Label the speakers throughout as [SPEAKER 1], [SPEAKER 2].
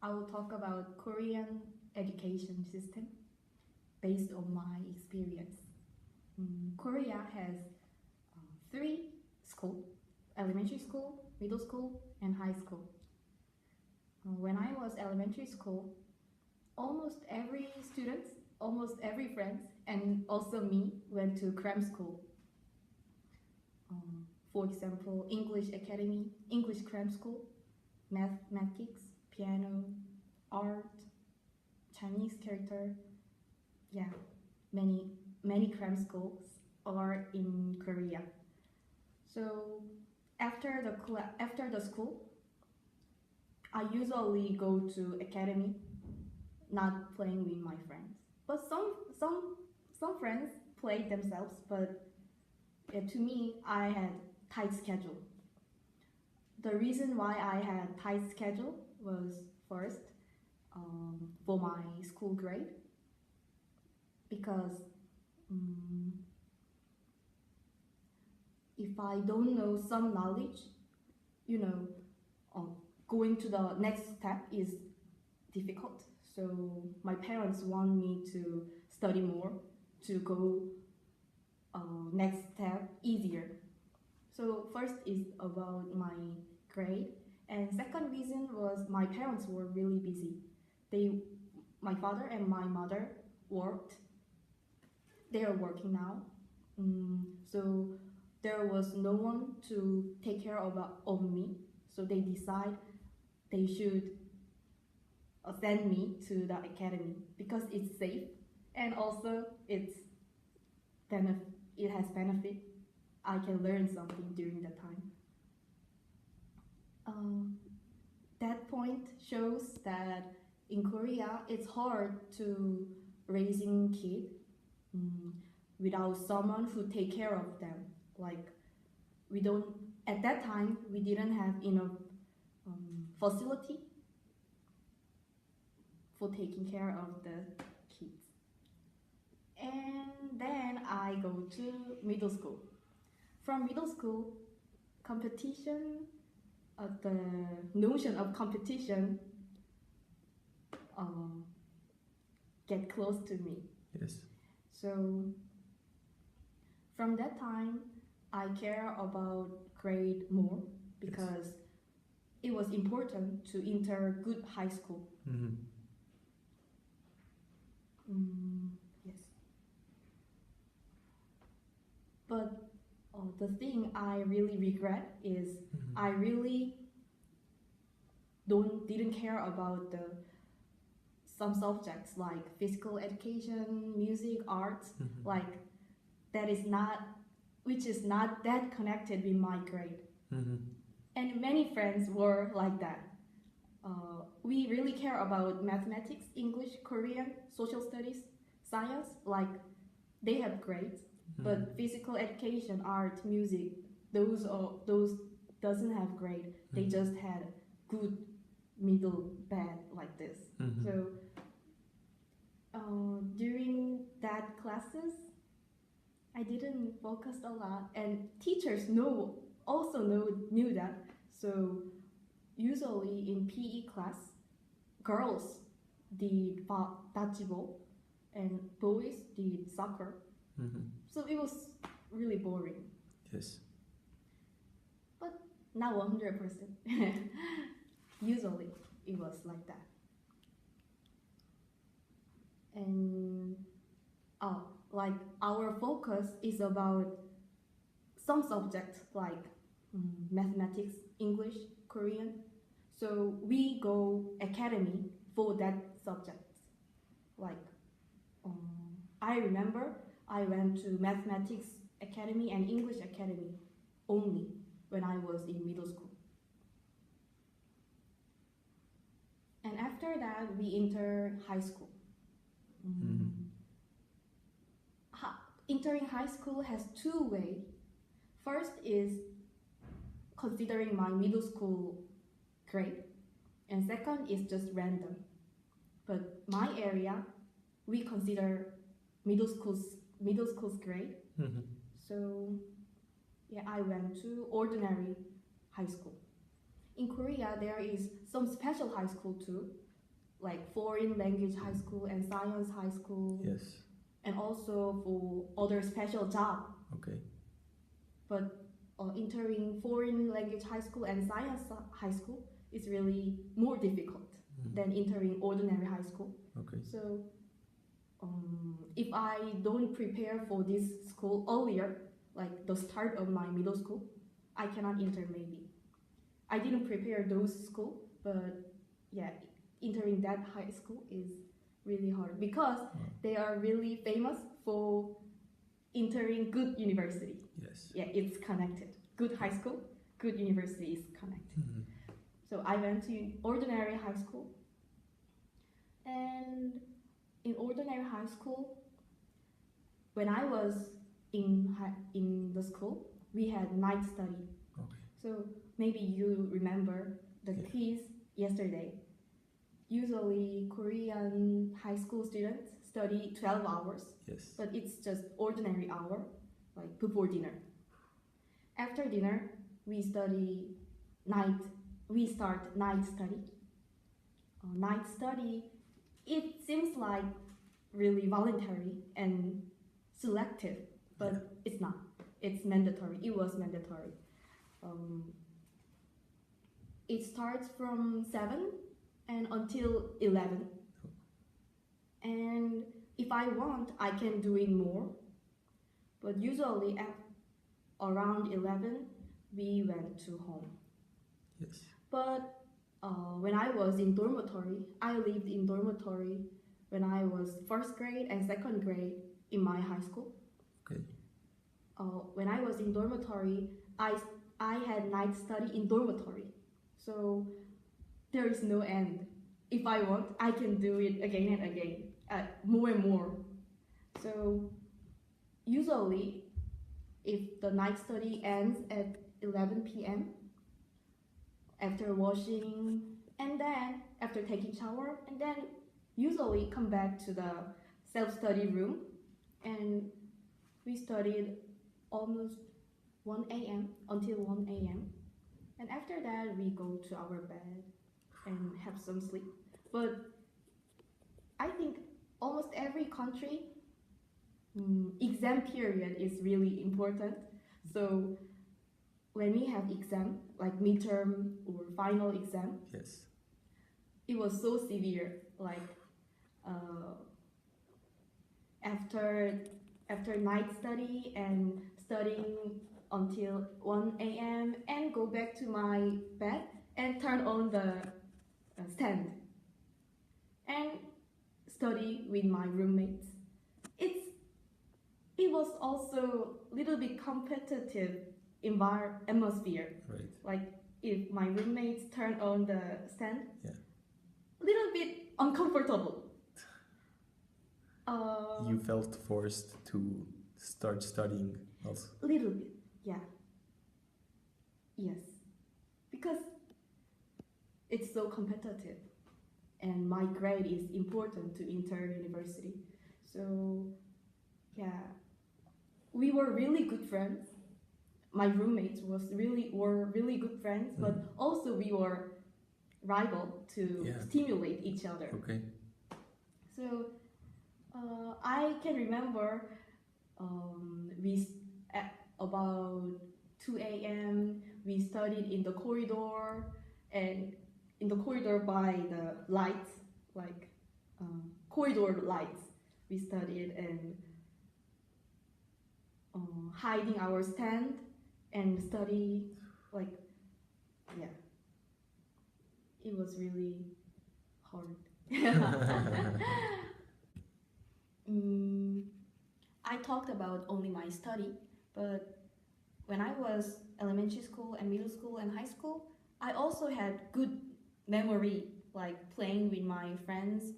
[SPEAKER 1] I will talk about Korean education system based on my experience. Korea has three schools: elementary school, middle school, and high school. When I was elementary school, almost every student, almost every friend, and also me went to cram school. For example, English Academy, English cram school, mathematics, piano, art, Chinese character. Yeah, many cram schools are in Korea. So after the school, I usually go to academy, not playing with my friends. But some friends play themselves. But to me, I had tight schedule. The reason why I had tight schedule was first for my school grade, because if I don't know some knowledge, you know, going to the next step is difficult. So my parents want me to study more, to go next step easier. So first is about my grade, and second reason was my parents were really busy. My father and my mother worked. They are working now, so there was no one to take care of me. So they decide they should send me to the academy because it's safe, and also it has benefit. I can learn something during that time. That point shows that in Korea it's hard to raising kid without someone who take care of them. Like we don't at that time we didn't have enough facility for taking care of the kids. And then I go to middle school. From middle school, competition, the notion of competition get close to me.
[SPEAKER 2] Yes.
[SPEAKER 1] So from that time, I care about grade more because it was important to enter good high school. Yes. But the thing I really regret is I really didn't care about some subjects like physical education, music, arts, like which is not that connected with my grade. And many friends were like that. We really care about mathematics, English, Korean, social studies, science, like they have grades. But physical education, art, music, those doesn't have grade. They just had good, middle, bad, like this. So during that classes, I didn't focus a lot, and teachers knew that. So usually in PE class, girls did dodgeball, and boys did soccer. So it was really boring.
[SPEAKER 2] Yes.
[SPEAKER 1] But not 100%. Usually it was like that. And like our focus is about some subjects like mathematics, English, Korean. So we go academy for that subjects. Like I remember I went to mathematics academy and English academy only when I was in middle school. And after that, we enter high school. Entering high school has two ways. First is considering my middle school grade, and second is just random. But my area, we consider middle school's grade. So yeah, I went to ordinary high school. In Korea, there is some special high school too, like foreign language high school and science high school.
[SPEAKER 2] Yes.
[SPEAKER 1] And also for other special job.
[SPEAKER 2] Okay.
[SPEAKER 1] But entering foreign language high school and science high school is really more difficult than entering ordinary high school.
[SPEAKER 2] Okay.
[SPEAKER 1] So if I don't prepare for this school earlier, like the start of my middle school, I cannot enter maybe. I didn't prepare those school, but yeah, entering that high school is really hard because they are really famous for entering good university.
[SPEAKER 2] Yes.
[SPEAKER 1] Yeah, it's connected. Good high school, good university is connected. So I went to ordinary high school, and in ordinary high school, when I was in the school, we had night study.
[SPEAKER 2] Okay.
[SPEAKER 1] So maybe you remember the quiz yesterday. Usually Korean high school students study 12 hours.
[SPEAKER 2] Yes.
[SPEAKER 1] But it's just ordinary hour, like before dinner. After dinner, we start night study. Night study, it seems like really voluntary and selective, but it's not. It's mandatory. It was mandatory. It starts from 7 and until 11. And if I want, I can do it more. But usually at around 11, we went to home.
[SPEAKER 2] Yes.
[SPEAKER 1] But when I was in dormitory, I lived in dormitory when I was first grade and second grade in my high school.
[SPEAKER 2] Okay.
[SPEAKER 1] When I was in dormitory, I had night study in dormitory. So there is no end. If I want, I can do it again and again, more and more. So usually, if the night study ends at 11 p.m., after washing, and then after taking shower, and then usually come back to the self-study room, and we studied almost 1 a.m. until 1 a.m. And after that, we go to our bed and have some sleep. But I think almost every country, exam period is really important. So when we have exam, like midterm or final exam,
[SPEAKER 2] yes,
[SPEAKER 1] it was so severe. Like after night study and studying until 1 a.m. and go back to my bed and turn on the stand and study with my roommates. It was also a little bit competitive atmosphere.
[SPEAKER 2] right.
[SPEAKER 1] Like if my roommates turn on the stand,
[SPEAKER 2] Yeah.
[SPEAKER 1] a little bit uncomfortable.
[SPEAKER 2] You felt forced to start studying also.
[SPEAKER 1] A little bit, yeah. Yes, because it's so competitive, and my grade is important to enter university. So, yeah, we were really good friends. My roommates were really good friends, but also we were rival to stimulate each other.
[SPEAKER 2] Okay.
[SPEAKER 1] So I can remember at about 2 a.m. we studied in the corridor, and in the corridor by the lights, like corridor lights, we studied and hiding our stand and study, like, yeah, it was really hard. I talked about only my study, but when I was elementary school and middle school and high school, I also had good memory, like playing with my friends,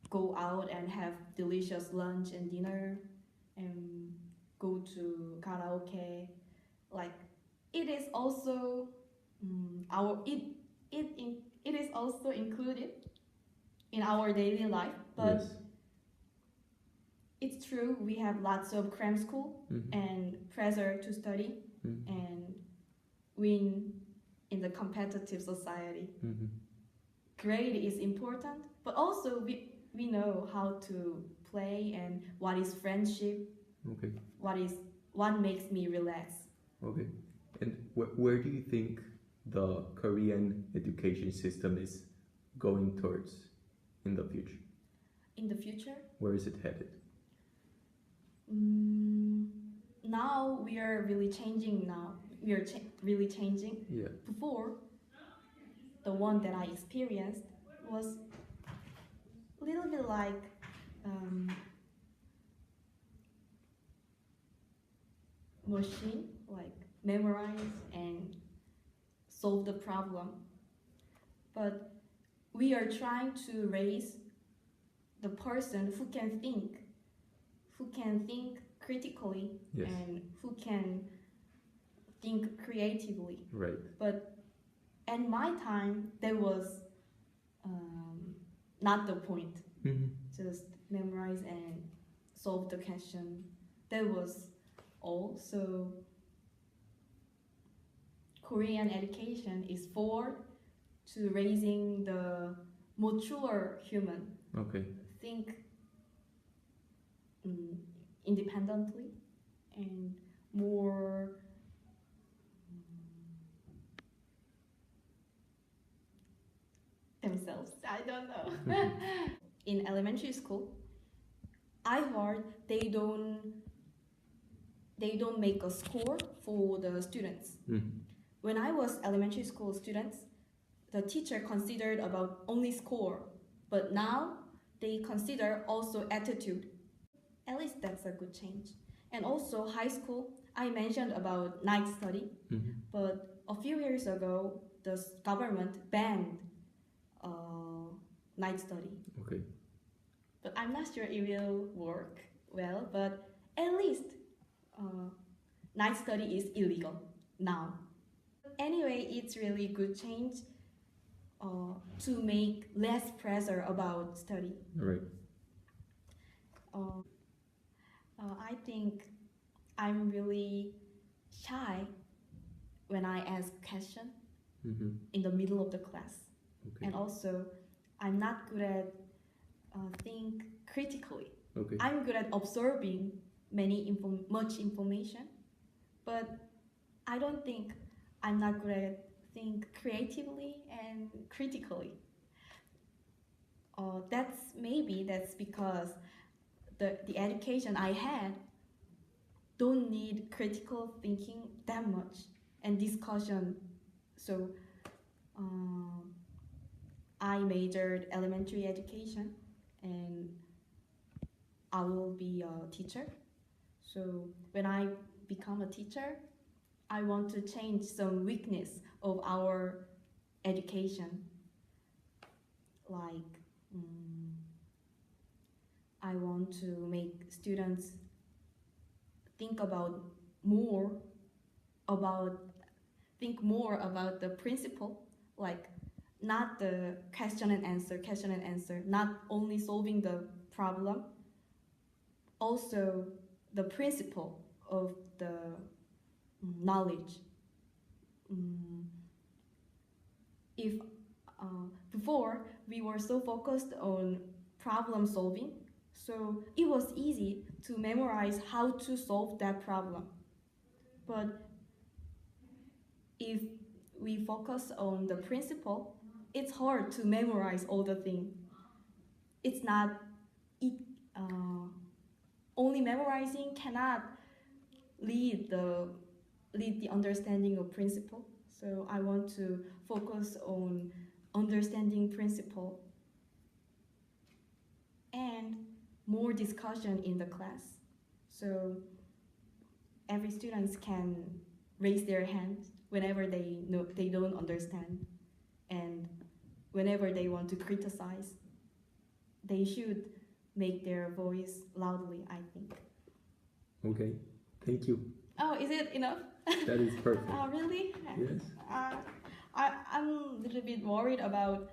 [SPEAKER 1] go out and have delicious lunch and dinner, and go to karaoke. Like it is also it is also included in our daily life, but
[SPEAKER 2] yes.
[SPEAKER 1] it's true we have lots of cram school and pressure to study and win in the competitive society. grade is important, but also we know how to play and what is friendship,
[SPEAKER 2] Okay.
[SPEAKER 1] what makes me relax.
[SPEAKER 2] Okay. And where do you think the Korean education system is going towards in the future?
[SPEAKER 1] In the future?
[SPEAKER 2] Where is it headed?
[SPEAKER 1] Now we are really changing now. We are really changing.
[SPEAKER 2] Yeah.
[SPEAKER 1] Before, the one that I experienced was a little bit like machine, like memorize and solve the problem. But we are trying to raise the person who can think critically,
[SPEAKER 2] Yes.
[SPEAKER 1] and who can think creatively.
[SPEAKER 2] Right.
[SPEAKER 1] But at my time, that was not the point. Just memorize and solve the question. That was all. So Korean education is for to raising the mature human.
[SPEAKER 2] Okay.
[SPEAKER 1] Think independently and more themselves. I don't know. In elementary school, I heard they don't make a score for the students. When I was elementary school students, the teacher considered about only score, but now they consider also attitude. At least that's a good change. And also high school, I mentioned about night study, but a few years ago, the government banned night study.
[SPEAKER 2] Okay.
[SPEAKER 1] But I'm not sure it will work well, but at least night study is illegal now. Anyway, it's really good change to make less pressure about study.
[SPEAKER 2] Right.
[SPEAKER 1] I think I'm really shy when I ask question in the middle of the class.
[SPEAKER 2] Okay.
[SPEAKER 1] And also, I'm not good at think critically.
[SPEAKER 2] Okay.
[SPEAKER 1] I'm good at absorbing much information, but I don't think I'm not good at think creatively and critically. That's because the education I had don't need critical thinking that much and discussion. So I majored elementary education and I will be a teacher. So when I become a teacher, I want to change some weakness of our education. Like I want to make students think more about the principle, like not the question and answer, not only solving the problem, also the principle of the knowledge. If before we were so focused on problem solving, so it was easy to memorize how to solve that problem. But if we focus on the principle, it's hard to memorize all the things. It's not only memorizing cannot lead the understanding of principle. So I want to focus on understanding principle and more discussion in the class. So every student can raise their hand whenever they don't understand, and whenever they want to criticize, they should make their voice loudly, I think.
[SPEAKER 2] Okay, thank you.
[SPEAKER 1] Oh, is it enough?
[SPEAKER 2] That is perfect.
[SPEAKER 1] Oh, really?
[SPEAKER 2] Yes.
[SPEAKER 1] I'm a little bit worried about